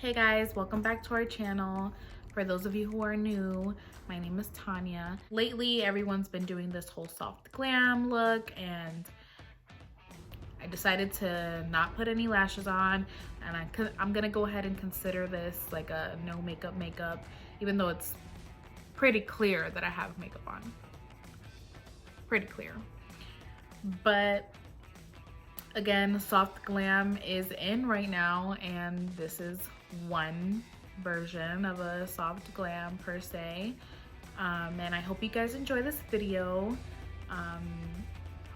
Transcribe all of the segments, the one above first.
Hey guys, welcome back to our channel. For those of you who are new, my name is Tanya. Lately, everyone's been doing this whole soft glam look, and I decided to not put any lashes on, and I'm gonna go ahead and consider this like a no makeup, even though it's pretty clear that I have makeup on. Pretty clear. But again, soft glam is in right now, and this is one version of a soft glam per se. And I hope you guys enjoy this video.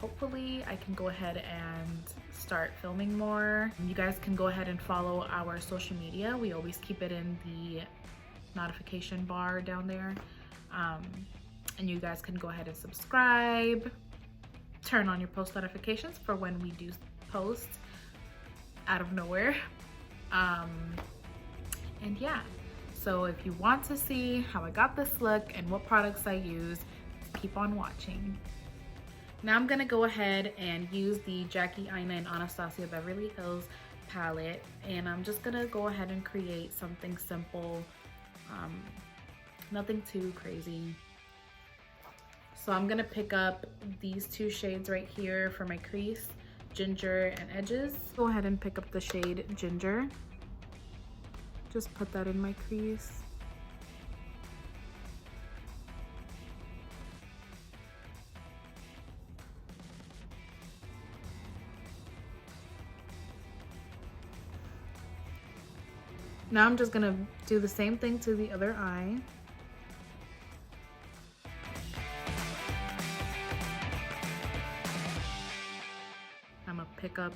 Hopefully I can go ahead and start filming more. You guys can go ahead and follow our social media. We always keep it in the notification bar down there. And you guys can go ahead and subscribe, turn on your post notifications for when we do post out of nowhere. And yeah, so if you want to see how I got this look and what products I use, keep on watching. Now I'm gonna go ahead and use the Jackie Aina and Anastasia Beverly Hills palette, and I'm just gonna go ahead and create something simple, nothing too crazy. So I'm gonna pick up these two shades right here for my crease, Ginger and Edges. Go ahead and pick up the shade Ginger. Just put that in my crease. Now I'm just gonna do the same thing to the other eye. I'm gonna pick up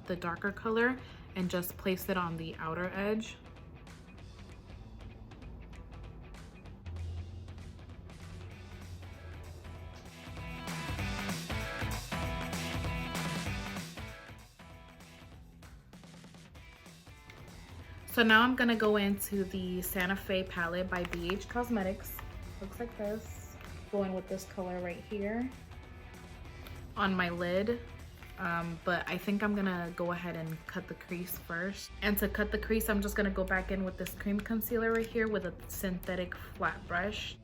the darker color and just place it on the outer edge. So now I'm gonna go into the Santa Fe palette by Beige Cosmetics. Looks like this. Going with this color right here on my lid. But I think I'm gonna go ahead and cut the crease first. And to cut the crease, I'm just gonna go back in with this cream concealer right here with a synthetic flat brush.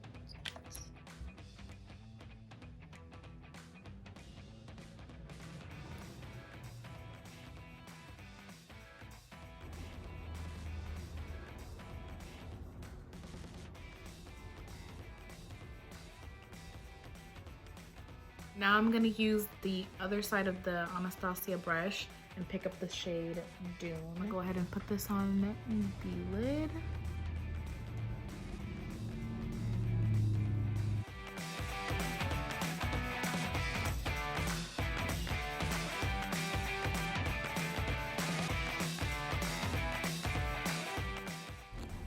Now I'm gonna use the other side of the Anastasia brush and pick up the shade Dune. I'm gonna go ahead and put this on the lid.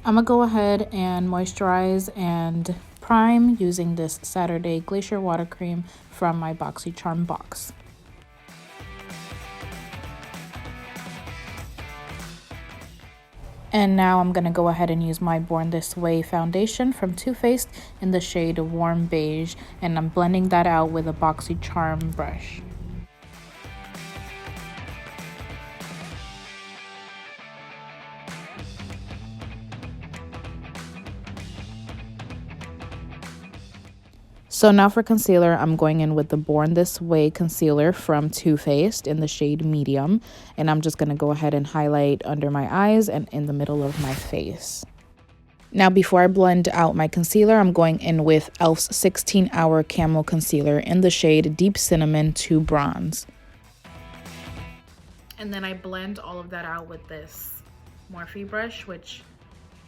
I'm gonna go ahead and moisturize and prime using this Saturday Glacier water cream from my BoxyCharm box. And now I'm gonna go ahead and use my Born This Way foundation from Too Faced in the shade Warm Beige, and I'm blending that out with a BoxyCharm brush. So now for concealer, I'm going in with the Born This Way concealer from Too Faced in the shade Medium. And I'm just going to go ahead and highlight under my eyes and in the middle of my face. Now before I blend out my concealer, I'm going in with e.l.f.'s 16-Hour Camo Concealer in the shade Deep Cinnamon to Bronze. And then I blend all of that out with this Morphe brush, which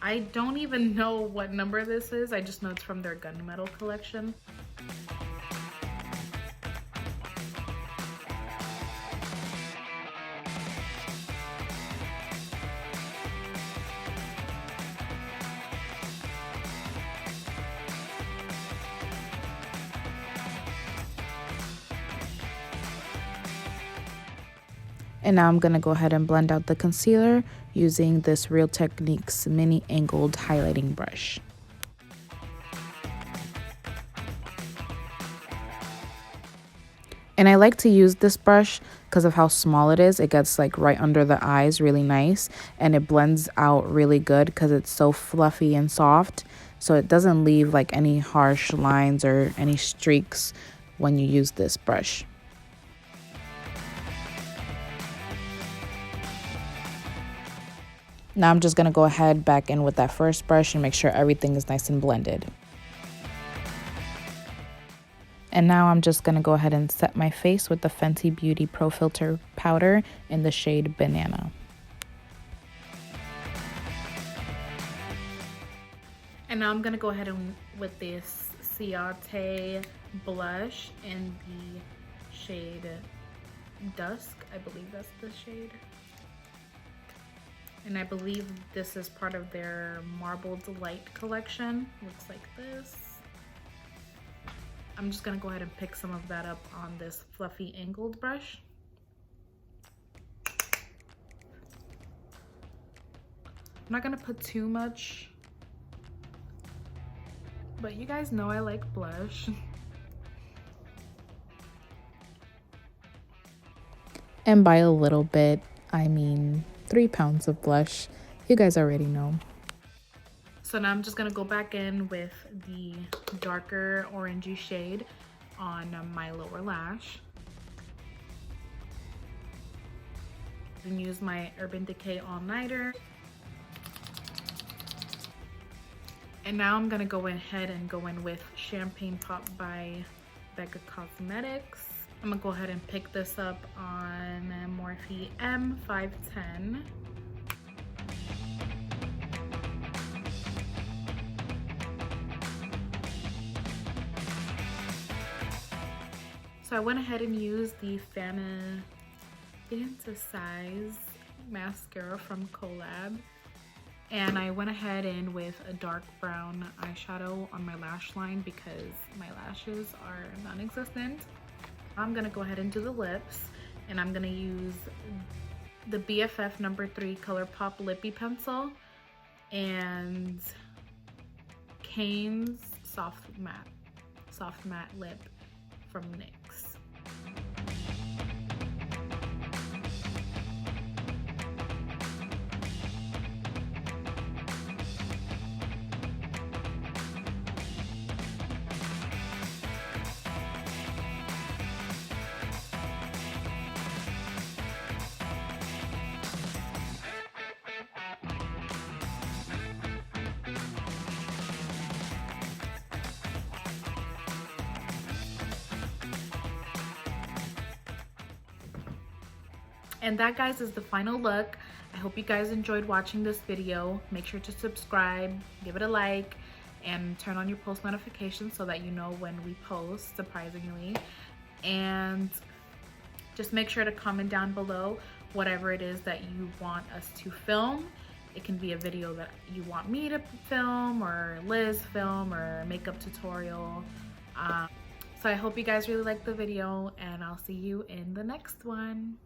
I don't even know what number this is. I just know it's from their Gunmetal collection. And now I'm going to go ahead and blend out the concealer using this Real Techniques mini angled highlighting brush. And I like to use this brush because of how small it is. It gets like right under the eyes really nice, and it blends out really good because it's so fluffy and soft. So it doesn't leave like any harsh lines or any streaks when you use this brush. Now I'm just going to go ahead back in with that first brush and make sure everything is nice and blended. And now I'm just going to go ahead and set my face with the Fenty Beauty Profiltr powder in the shade Banana. And now I'm going to go ahead and with this Ciate blush in the shade Dusk. I believe that's the shade. And I believe this is part of their Marble Delight collection. Looks like this. I'm just gonna go ahead and pick some of that up on this fluffy angled brush. I'm not gonna put too much, but you guys know I like blush. And by a little bit, I mean 3 pounds of blush. You guys already know. So now I'm just gonna go back in with the darker orangey shade on my lower lash. And use my Urban Decay All Nighter. And now I'm gonna go ahead and go in with Champagne Pop by Becca Cosmetics. I'm gonna go ahead and pick this up on Morphe M510. So I went ahead and used the Fantaseyes mascara from Col-lab. And I went ahead in with a dark brown eyeshadow on my lash line because my lashes are non-existent. I'm gonna go ahead and do the lips, and I'm gonna use the BFF No. 3 Colourpop Lippie Pencil and Kane's Soft Matte Lip from NYX. And that, guys, is the final look. I hope you guys enjoyed watching this video. Make sure to subscribe, give it a like, and turn on your post notifications so that you know when we post, surprisingly. And just make sure to comment down below whatever it is that you want us to film. It can be a video that you want me to film, or Liz film, or makeup tutorial. So I hope you guys really liked the video, and I'll see you in the next one.